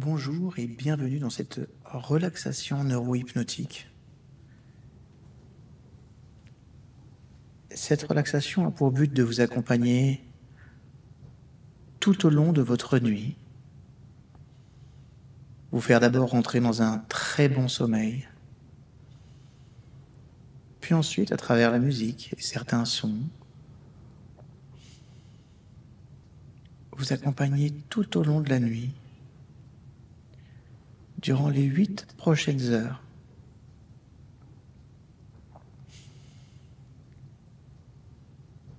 Bonjour et bienvenue dans cette relaxation neuro-hypnotique. Cette relaxation a pour but de vous accompagner tout au long de votre nuit, vous faire d'abord rentrer dans un très bon sommeil, puis ensuite à travers la musique et certains sons, vous accompagner tout au long de la nuit, durant les 8 prochaines heures.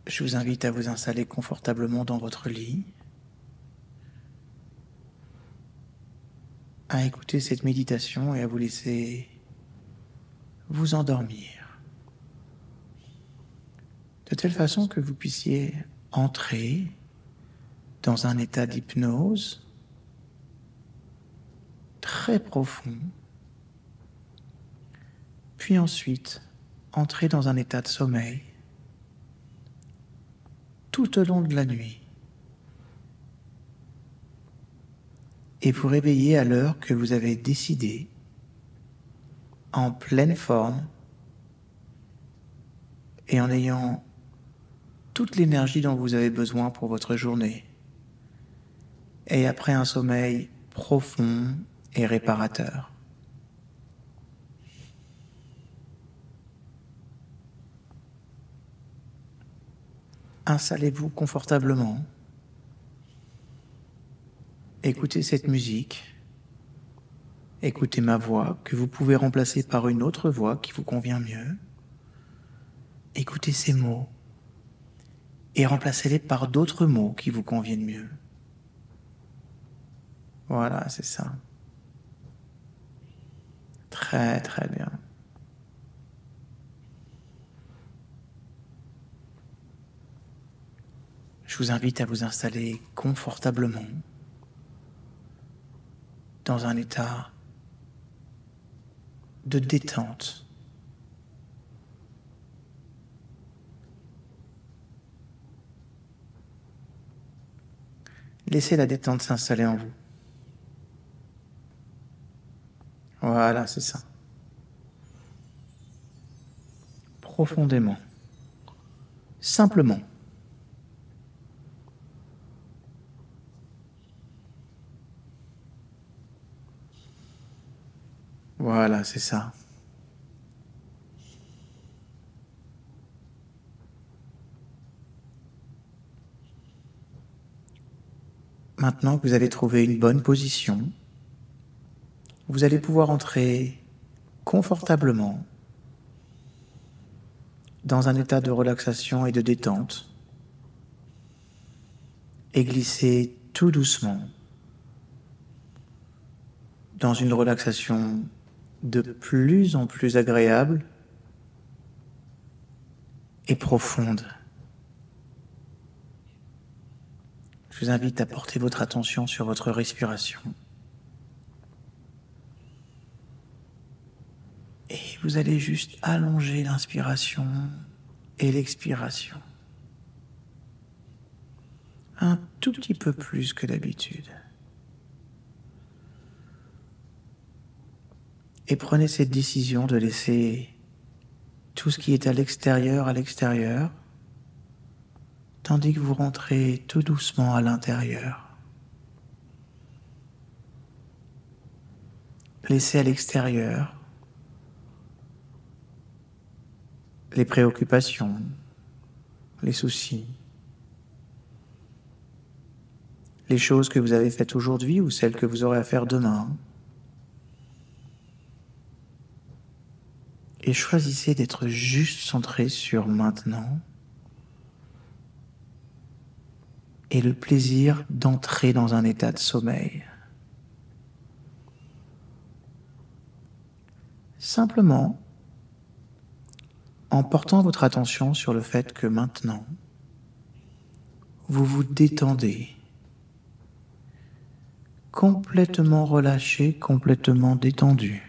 Je vous invite à vous installer confortablement dans votre lit, à écouter cette méditation et à vous laisser vous endormir, de telle façon que vous puissiez entrer dans un état d'hypnose très profond, puis ensuite entrer dans un état de sommeil tout au long de la nuit et vous réveiller à l'heure que vous avez décidé, en pleine forme et en ayant toute l'énergie dont vous avez besoin pour votre journée, et après un sommeil profond et réparateur. Installez-vous confortablement, écoutez cette musique, écoutez ma voix que vous pouvez remplacer par une autre voix qui vous convient mieux, écoutez ces mots et remplacez-les par d'autres mots qui vous conviennent mieux. Voilà, c'est ça. Très très bien. Je vous invite à vous installer confortablement dans un état de détente. Laissez la détente s'installer en vous. Voilà, c'est ça. Profondément. Simplement. Voilà, c'est ça. Maintenant que vous avez trouvé une bonne position, vous allez pouvoir entrer confortablement dans un état de relaxation et de détente et glisser tout doucement dans une relaxation de plus en plus agréable et profonde. Je vous invite à porter votre attention sur votre respiration. Et vous allez juste allonger l'inspiration et l'expiration. Un tout petit peu plus que d'habitude. Et prenez cette décision de laisser tout ce qui est à l'extérieur, tandis que vous rentrez tout doucement à l'intérieur. Laissez à l'extérieur les préoccupations, les soucis, les choses que vous avez faites aujourd'hui ou celles que vous aurez à faire demain. Et choisissez d'être juste centré sur maintenant et le plaisir d'entrer dans un état de sommeil. Simplement, en portant votre attention sur le fait que maintenant, vous vous détendez, complètement relâché, complètement détendu.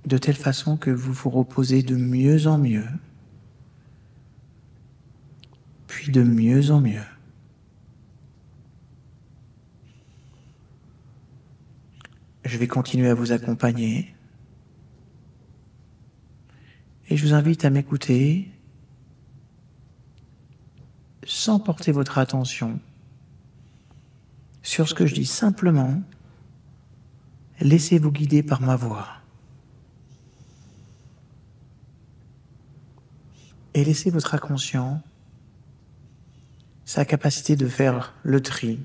De telle façon que vous vous reposez de mieux en mieux, puis de mieux en mieux. je vais continuer à vous accompagner et je vous invite à m'écouter sans porter votre attention sur ce que je dis, simplement laissez-vous guider par ma voix et laissez votre inconscient sa capacité de faire le tri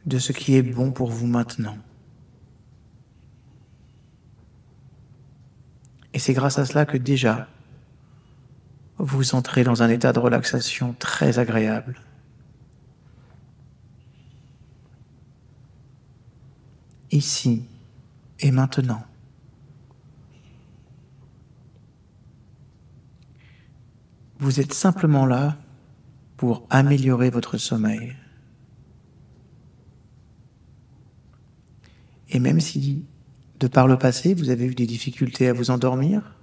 de ce qui est bon pour vous maintenant. Et c'est grâce à cela que déjà, vous entrez dans un état de relaxation très agréable. Ici et maintenant. Vous êtes simplement là pour améliorer votre sommeil. Et même si, de par le passé, vous avez eu des difficultés à vous endormir,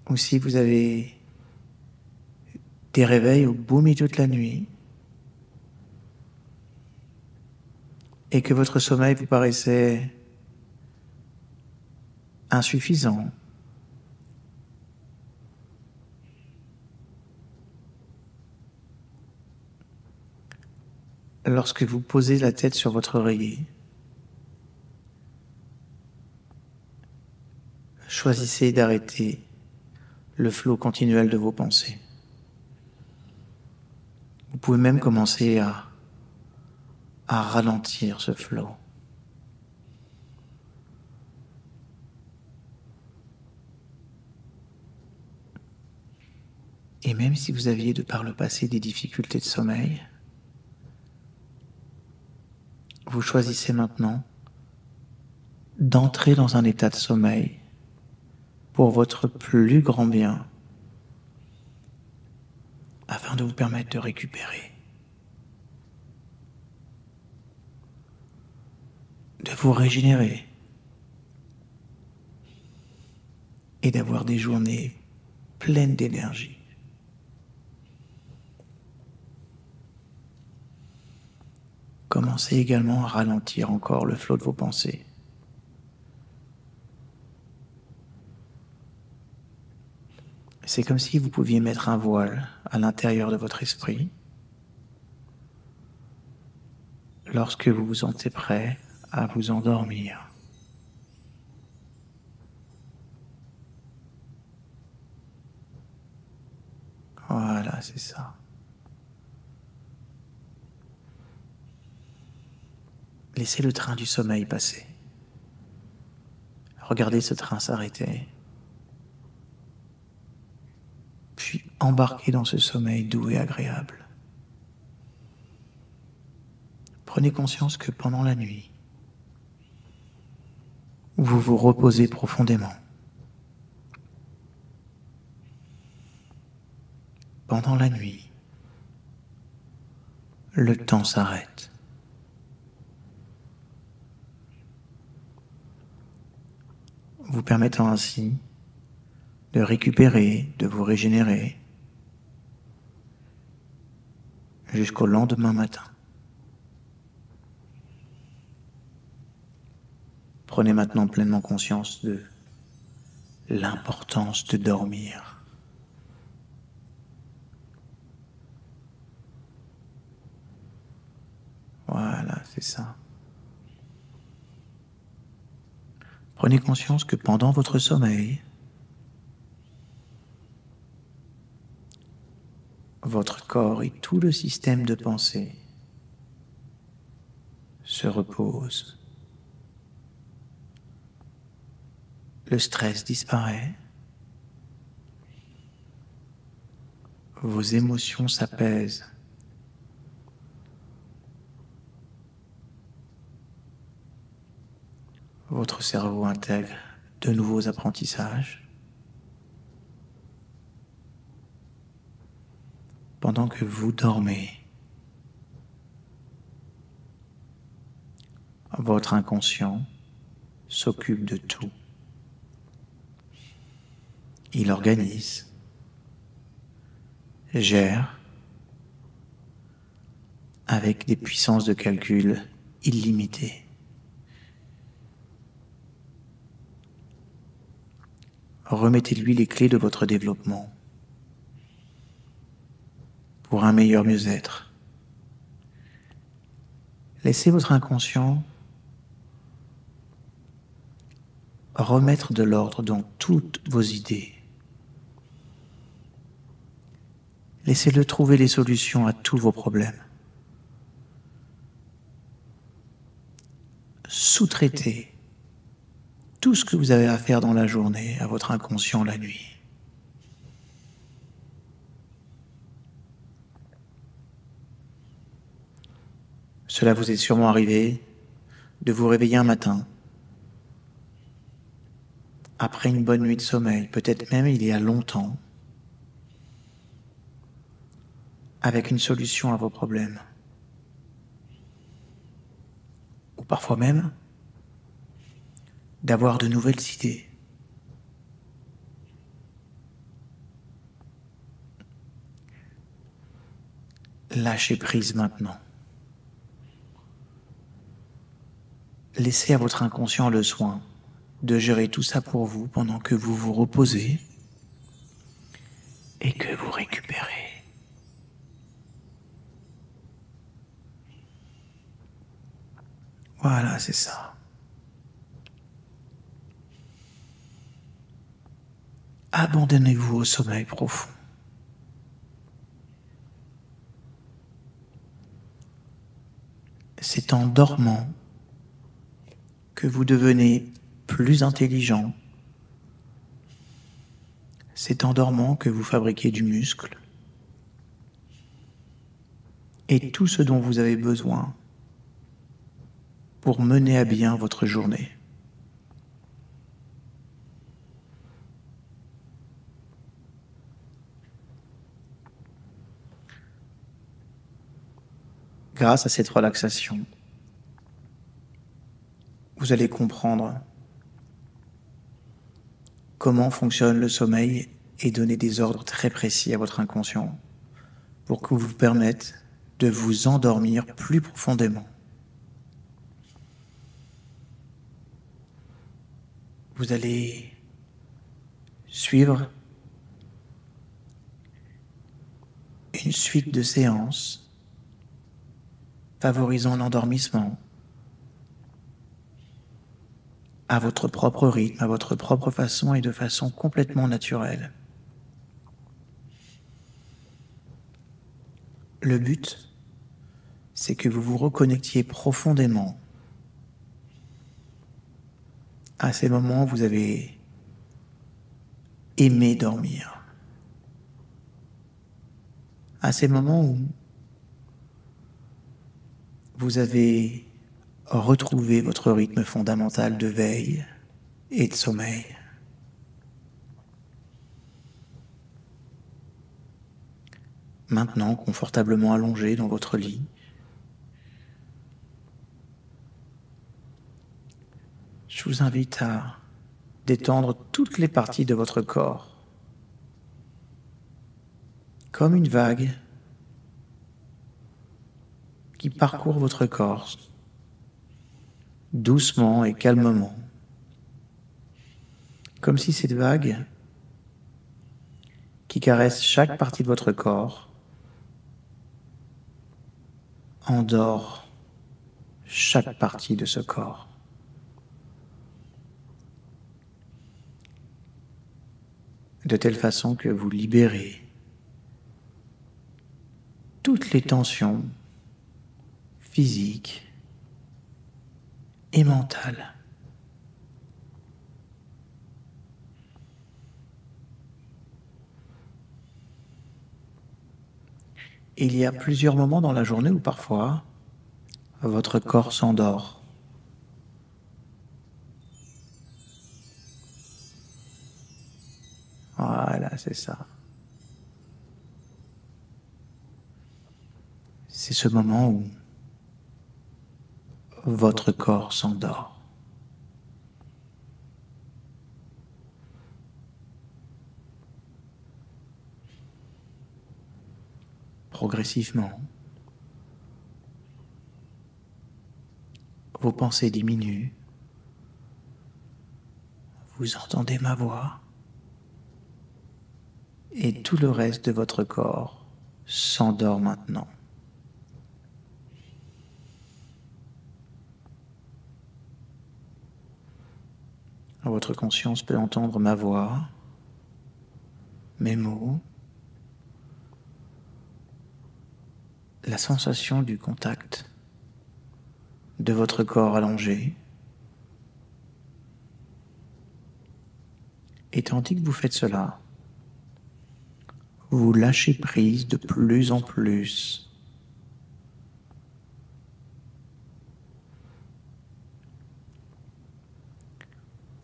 ou si vous avez des réveils au beau milieu de la nuit, et que votre sommeil vous paraissait insuffisant, lorsque vous posez la tête sur votre oreiller, choisissez d'arrêter le flot continuel de vos pensées. Vous pouvez même commencer à ralentir ce flot. Et même si vous aviez de par le passé des difficultés de sommeil, vous choisissez maintenant d'entrer dans un état de sommeil pour votre plus grand bien, afin de vous permettre de récupérer, de vous régénérer et d'avoir des journées pleines d'énergie. Commencez également à ralentir encore le flot de vos pensées. C'est comme si vous pouviez mettre un voile à l'intérieur de votre esprit lorsque vous vous sentez prêt à vous endormir. Voilà, c'est ça. Laissez le train du sommeil passer. Regardez ce train s'arrêter. Puis embarquez dans ce sommeil doux et agréable. Prenez conscience que pendant la nuit, vous vous reposez profondément. Pendant la nuit, le temps s'arrête. Vous permettant ainsi de récupérer, de vous régénérer jusqu'au lendemain matin. Prenez maintenant pleinement conscience de l'importance de dormir. Voilà, c'est ça. Prenez conscience que pendant votre sommeil, votre corps et tout le système de pensée se reposent. Le stress disparaît. Vos émotions s'apaisent. Votre cerveau intègre de nouveaux apprentissages. Pendant que vous dormez, votre inconscient s'occupe de tout. Il organise, gère, avec des puissances de calcul illimité. Remettez-lui les clés de votre développement pour un meilleur mieux-être. Laissez votre inconscient remettre de l'ordre dans toutes vos idées. Laissez-le trouver les solutions à tous vos problèmes. Sous-traitez tout ce que vous avez à faire dans la journée à votre inconscient la nuit. Cela vous est sûrement arrivé de vous réveiller un matin, après une bonne nuit de sommeil, peut-être même il y a longtemps, avec une solution à vos problèmes. Ou parfois même, d'avoir de nouvelles idées. Lâchez prise maintenant. Laissez à votre inconscient le soin de gérer tout ça pour vous pendant que vous vous reposez et que vous récupérez. Voilà, c'est ça. Abandonnez-vous au sommeil profond. C'est en dormant que vous devenez plus intelligent. C'est en dormant que vous fabriquez du muscle et tout ce dont vous avez besoin pour mener à bien votre journée. Grâce à cette relaxation, vous allez comprendre comment fonctionne le sommeil et donner des ordres très précis à votre inconscient pour que vous permette de vous endormir plus profondément. Vous allez suivre une suite de séances favorisant l'endormissement à votre propre rythme, à votre propre façon et de façon complètement naturelle. Le but, c'est que vous vous reconnectiez profondément à ces moments où vous avez aimé dormir, à ces moments où vous avez retrouvé votre rythme fondamental de veille et de sommeil. Maintenant, confortablement allongé dans votre lit, je vous invite à détendre toutes les parties de votre corps, comme une vague qui parcourt votre corps, doucement et calmement, comme si cette vague qui caresse chaque partie de votre corps endort chaque partie de ce corps. De telle façon que vous libérez toutes les tensions physiques et mentales. Il y a plusieurs moments dans la journée où parfois votre corps s'endort. Voilà, c'est ça. C'est ce moment où votre corps s'endort. Progressivement, vos pensées diminuent, vous entendez ma voix, et tout le reste de votre corps s'endort maintenant. Votre conscience peut entendre ma voix, mes mots, la sensation du contact de votre corps allongé. Et tandis que vous faites cela, vous lâchez prise de plus en plus.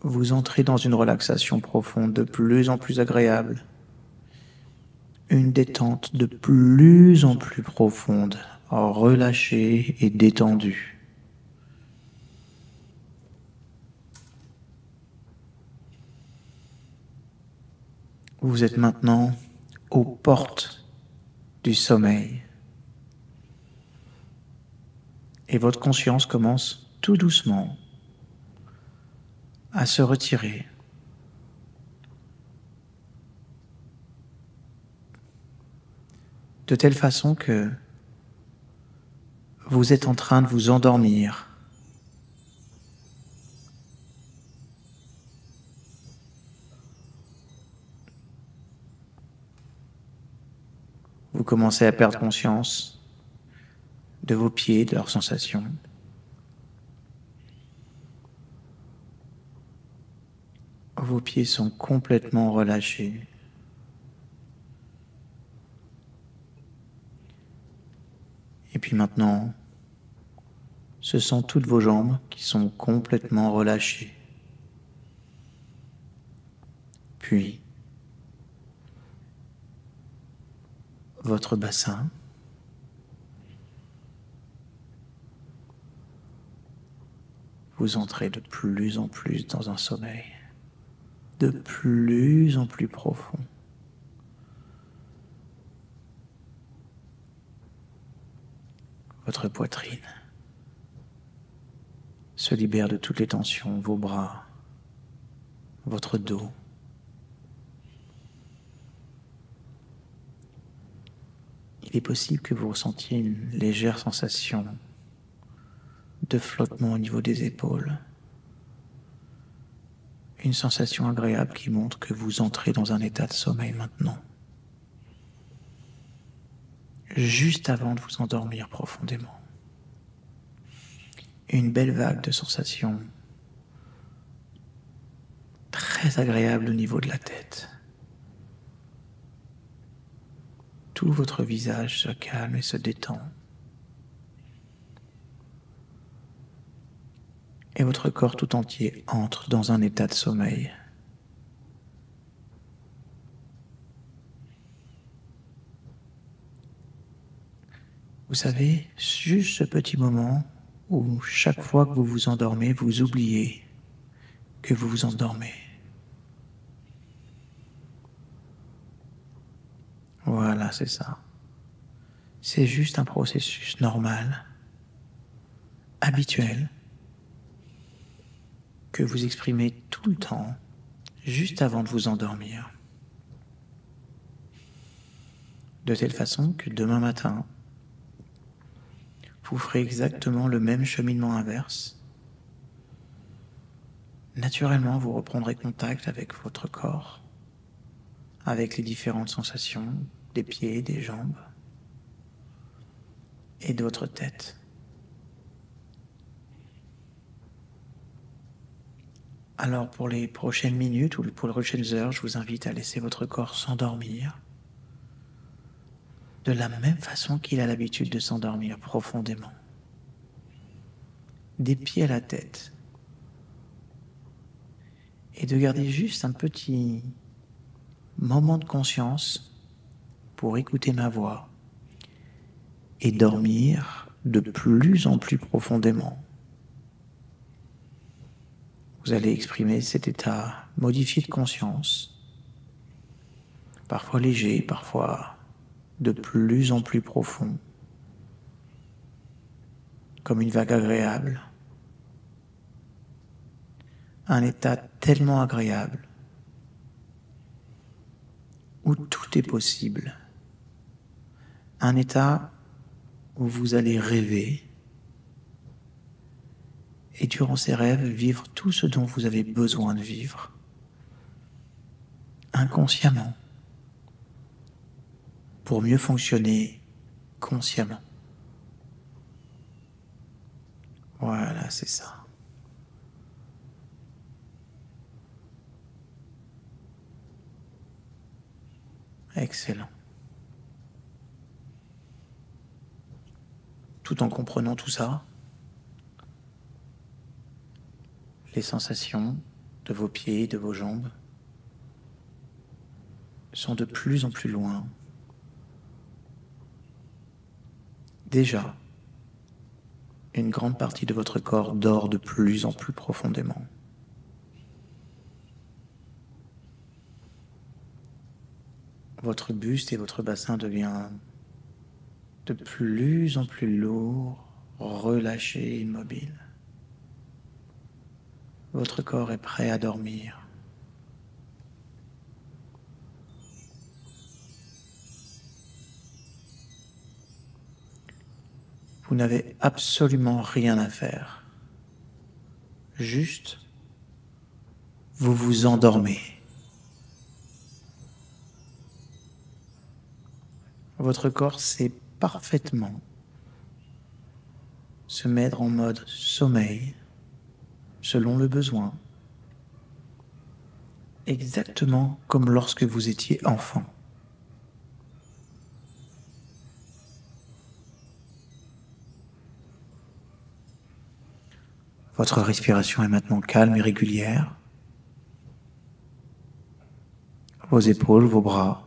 Vous entrez dans une relaxation profonde de plus en plus agréable, une détente de plus en plus profonde, relâchée et détendue. Vous êtes maintenant aux portes du sommeil. Et votre conscience commence tout doucement à se retirer. De telle façon que vous êtes en train de vous endormir. Vous commencez à perdre conscience de vos pieds, de leurs sensations. Vos pieds sont complètement relâchés. Et puis maintenant, ce sont toutes vos jambes qui sont complètement relâchées. Puis, votre bassin. Vous entrez de plus en plus dans un sommeil, de plus en plus profond. Votre poitrine se libère de toutes les tensions, vos bras, votre dos. Il est possible que vous ressentiez une légère sensation de flottement au niveau des épaules. Une sensation agréable qui montre que vous entrez dans un état de sommeil maintenant. Juste avant de vous endormir profondément. Une belle vague de sensations très agréable au niveau de la tête. Tout votre visage se calme et se détend. Et votre corps tout entier entre dans un état de sommeil. Vous savez, juste ce petit moment où chaque fois que vous vous endormez, vous oubliez que vous vous endormez. Voilà, c'est ça. C'est juste un processus normal, habituel, que vous exprimez tout le temps, juste avant de vous endormir. De telle façon que demain matin, vous ferez exactement le même cheminement inverse. Naturellement, vous reprendrez contact avec votre corps, avec les différentes sensations des pieds, des jambes et de votre tête. Alors pour les prochaines minutes ou pour les prochaines heures, je vous invite à laisser votre corps s'endormir de la même façon qu'il a l'habitude de s'endormir profondément. Des pieds à la tête. Et de garder juste un petit moment de conscience pour écouter ma voix et dormir de plus en plus profondément. Vous allez exprimer cet état modifié de conscience, parfois léger, parfois de plus en plus profond, comme une vague agréable un état tellement agréable où tout est possible, un état où vous allez rêver et durant ces rêves vivre tout ce dont vous avez besoin de vivre, inconsciemment, pour mieux fonctionner consciemment. Voilà, c'est ça. Excellent. Tout en comprenant tout ça, les sensations de vos pieds, de vos jambes sont de plus en plus loin. Déjà, une grande partie de votre corps dort de plus en plus profondément. Votre buste et votre bassin deviennent de plus en plus lourds, relâchés, immobiles. Votre corps est prêt à dormir. Vous n'avez absolument rien à faire. Juste, vous vous endormez. Votre corps sait parfaitement se mettre en mode sommeil selon le besoin, exactement comme lorsque vous étiez enfant. Votre respiration est maintenant calme et régulière. Vos épaules, vos bras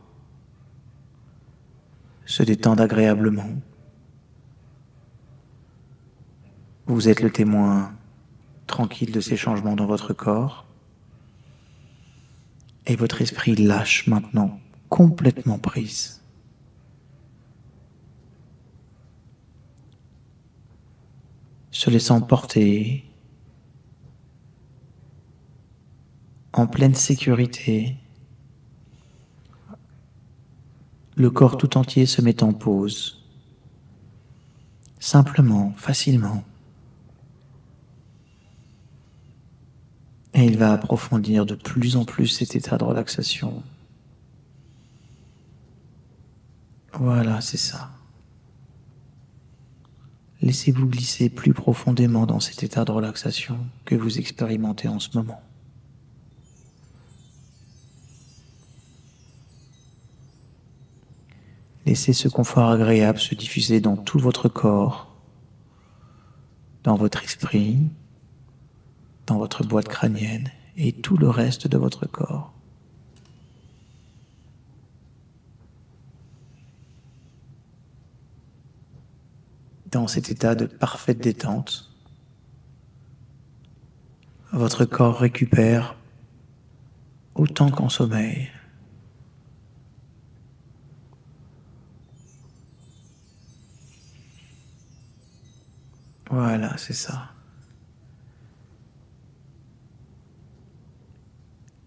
se détendent agréablement. Vous êtes le témoin tranquille de ces changements dans votre corps. Et votre esprit lâche maintenant complètement prise. Se laissant porter en pleine sécurité, le corps tout entier se met en pause, simplement, facilement. Et il va approfondir de plus en plus cet état de relaxation. Voilà, c'est ça. Laissez-vous glisser plus profondément dans cet état de relaxation que vous expérimentez en ce moment. Laissez ce confort agréable se diffuser dans tout votre corps, dans votre esprit, dans votre boîte crânienne et tout le reste de votre corps. Dans cet état de parfaite détente, votre corps récupère autant qu'en sommeil. Voilà, c'est ça.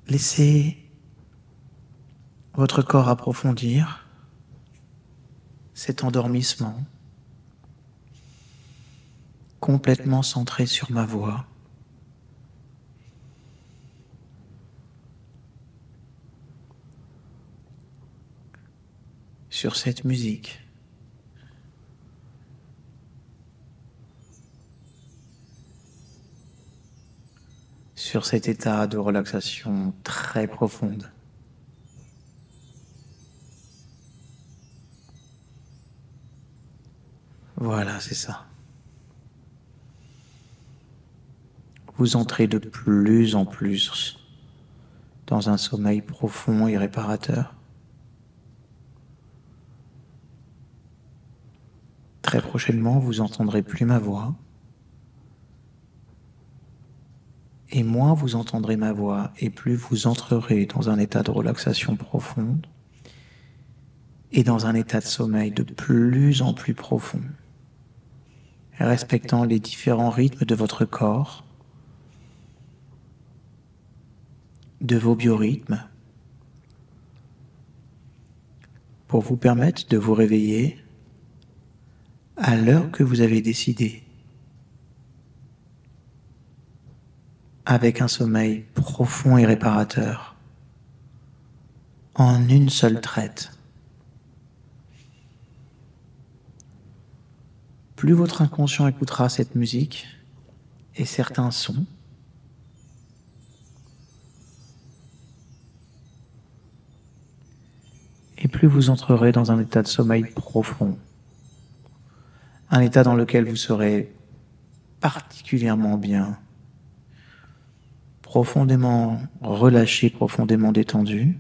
Laissez votre corps approfondir cet endormissement, complètement centré sur ma voix. Sur cette musique. Sur cet état de relaxation très profonde. Voilà, c'est ça. Vous entrez de plus en plus dans un sommeil profond et réparateur. Très prochainement, vous n'entendrez plus ma voix. Et moins vous entendrez ma voix, et plus vous entrerez dans un état de relaxation profonde et dans un état de sommeil de plus en plus profond, respectant les différents rythmes de votre corps de vos biorhythmes pour vous permettre de vous réveiller à l'heure que vous avez décidé, avec un sommeil profond et réparateur, en une seule traite. Plus votre inconscient écoutera cette musique et certains sons, et plus vous entrerez dans un état de sommeil profond, un état dans lequel vous serez particulièrement bien, profondément relâché, profondément détendu.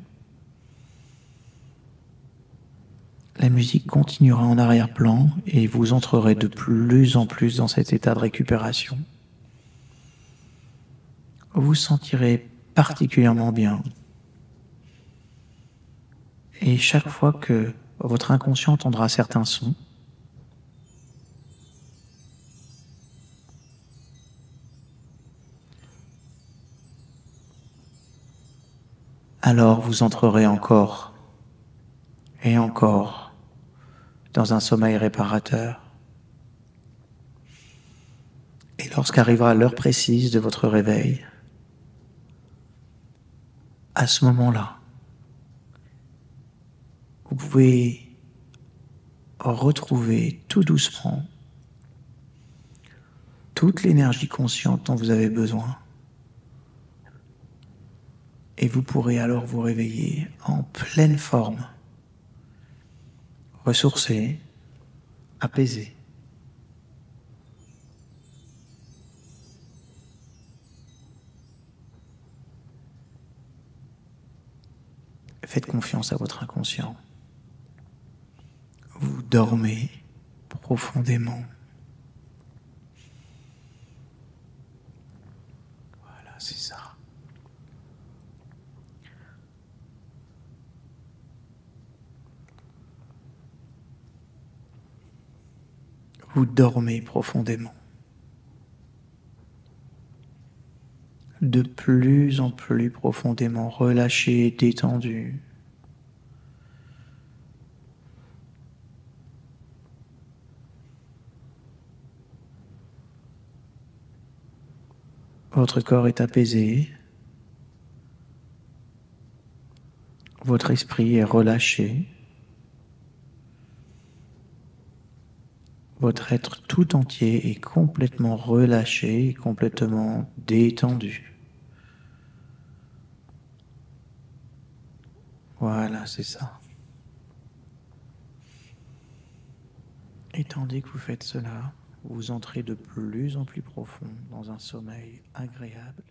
La musique continuera en arrière-plan et vous entrerez de plus en plus dans cet état de récupération. Vous vous sentirez particulièrement bien. Et chaque fois que votre inconscient entendra certains sons, alors vous entrerez encore et encore dans un sommeil réparateur. Et lorsqu'arrivera l'heure précise de votre réveil, à ce moment-là, vous pouvez retrouver tout doucement toute l'énergie consciente dont vous avez besoin. Et vous pourrez alors vous réveiller en pleine forme, ressourcé, apaisé. Faites confiance à votre inconscient. Vous dormez profondément. Voilà, c'est ça. Vous dormez profondément. De plus en plus profondément relâché, détendu. Votre corps est apaisé. Votre esprit est relâché. Votre être tout entier est complètement relâché, complètement détendu. Voilà, c'est ça. Et tandis que vous faites cela, vous entrez de plus en plus profond dans un sommeil agréable.